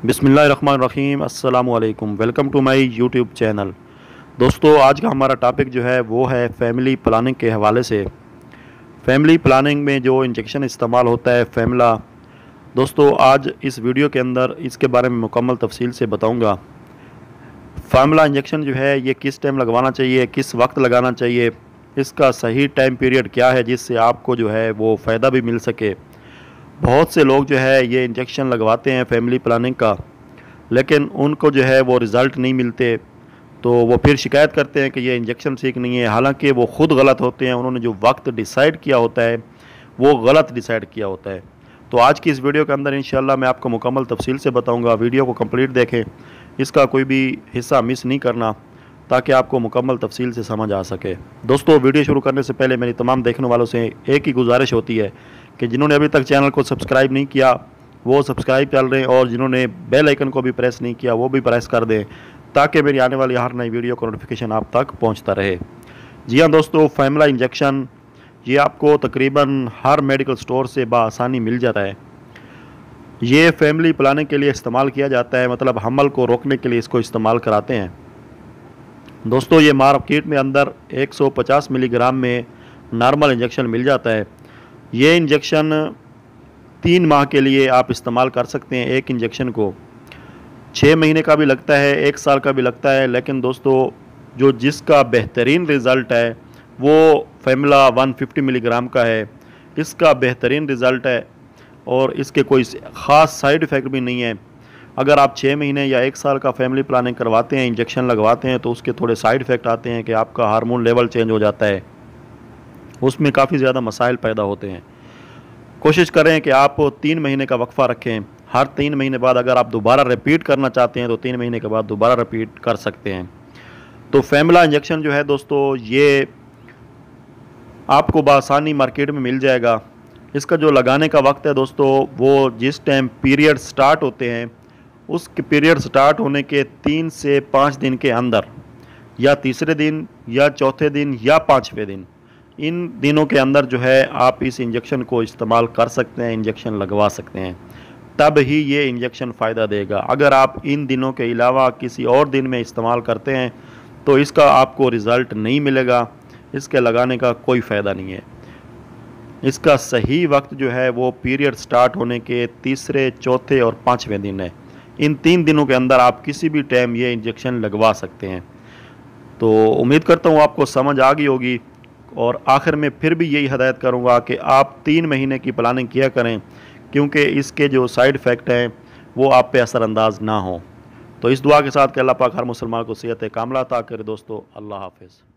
बिस्मिल्लाहिर्रहमानिर्रहीम अस्सलामु अलैकुम। Welcome to my YouTube channel. दोस्तों, आज का हमारा टॉपिक जो है वो है फैमिली प्लानिंग के हवाले से। फैमिली प्लानिंग में जो इंजेक्शन इस्तेमाल होता है फैमिला, दोस्तों आज इस वीडियो के अंदर इसके बारे में मुकम्मल तफसील से बताऊंगा। फैमिला इंजेक्शन जो है ये किस टाइम लगवाना चाहिए, किस वक्त लगाना चाहिए, इसका सही टाइम पीरियड क्या है जिससे आपको जो है वो फ़ायदा भी मिल सके। बहुत से लोग जो है ये इंजेक्शन लगवाते हैं फैमिली प्लानिंग का, लेकिन उनको जो है वो रिज़ल्ट नहीं मिलते, तो वो फिर शिकायत करते हैं कि ये इंजेक्शन ठीक नहीं है। हालांकि वो ख़ुद गलत होते हैं, उन्होंने जो वक्त डिसाइड किया होता है वो गलत डिसाइड किया होता है। तो आज की इस वीडियो के अंदर इंशाल्लाह मैं आपको मुकम्मल तफसील से बताऊंगा। वीडियो को कंप्लीट देखें, इसका कोई भी हिस्सा मिस नहीं करना ताकि आपको मुकम्मल तफसील से समझ आ सके। दोस्तों, वीडियो शुरू करने से पहले मेरी तमाम देखने वालों से एक ही गुजारिश होती है कि जिन्होंने अभी तक चैनल को सब्सक्राइब नहीं किया वो सब्सक्राइब कर लें, और जिन्होंने बेल आइकन को भी प्रेस नहीं किया वो भी प्रेस कर दें ताकि मेरी आने वाली हर नई वीडियो का नोटिफिकेशन आप तक पहुंचता रहे। जी हाँ दोस्तों, फैमिला इंजेक्शन ये आपको तकरीबन हर मेडिकल स्टोर से बआसानी मिल जाता है। ये फैमिली प्लानिंग के लिए इस्तेमाल किया जाता है, मतलब हमल को रोकने के लिए इसको इस्तेमाल कराते हैं। दोस्तों, ये मार्केट में अंदर 150 मिलीग्राम में नॉर्मल इंजेक्शन मिल जाता है। ये इंजेक्शन 3 माह के लिए आप इस्तेमाल कर सकते हैं। एक इंजेक्शन को 6 महीने का भी लगता है, 1 साल का भी लगता है, लेकिन दोस्तों जो जिसका बेहतरीन रिज़ल्ट है वो फैमिला 150 मिलीग्राम का है। इसका बेहतरीन रिज़ल्ट है और इसके कोई ख़ास साइड इफ़ेक्ट भी नहीं है। अगर आप 6 महीने या 1 साल का फैमिली प्लानिंग करवाते हैं, इंजेक्शन लगवाते हैं, तो उसके थोड़े साइड इफ़ेक्ट आते हैं कि आपका हार्मोन लेवल चेंज हो जाता है, उसमें काफ़ी ज़्यादा मसाइल पैदा होते हैं। कोशिश करें कि आप 3 महीने का वक्फ़ा रखें। हर 3 महीने बाद अगर आप दोबारा रिपीट करना चाहते हैं तो 3 महीने के बाद दोबारा रिपीट कर सकते हैं। तो फैमिला इंजेक्शन जो है दोस्तों ये आपको बआसानी मार्केट में मिल जाएगा। इसका जो लगाने का वक्त है दोस्तों वो जिस टाइम पीरियड स्टार्ट होते हैं उस पीरियड स्टार्ट होने के 3 से 5 दिन के अंदर, या तीसरे दिन या चौथे दिन या 5वें दिन, इन दिनों के अंदर जो है आप इस इंजेक्शन को इस्तेमाल कर सकते हैं, इंजेक्शन लगवा सकते हैं, तब ही ये इंजेक्शन फ़ायदा देगा। अगर आप इन दिनों के अलावा किसी और दिन में इस्तेमाल करते हैं तो इसका आपको रिज़ल्ट नहीं मिलेगा, इसके लगाने का कोई फ़ायदा नहीं है। इसका सही वक्त जो है वो पीरियड स्टार्ट होने के तीसरे, चौथे और 5वें दिन है। इन 3 दिनों के अंदर आप किसी भी टाइम ये इंजेक्शन लगवा सकते हैं। तो उम्मीद करता हूँ आपको समझ आ गई होगी, और आखिर में फिर भी यही हदायत करूँगा कि आप 3 महीने की प्लानिंग किया करें, क्योंकि इसके जो साइड इफ़ेक्ट हैं वो आप पे असरअंदाज ना हो। तो इस दुआ के साथ कि अल्लाह पाक हर मुसलमान को सेहत कामिला अता करे। दोस्तों, अल्लाह हाफ़िज़।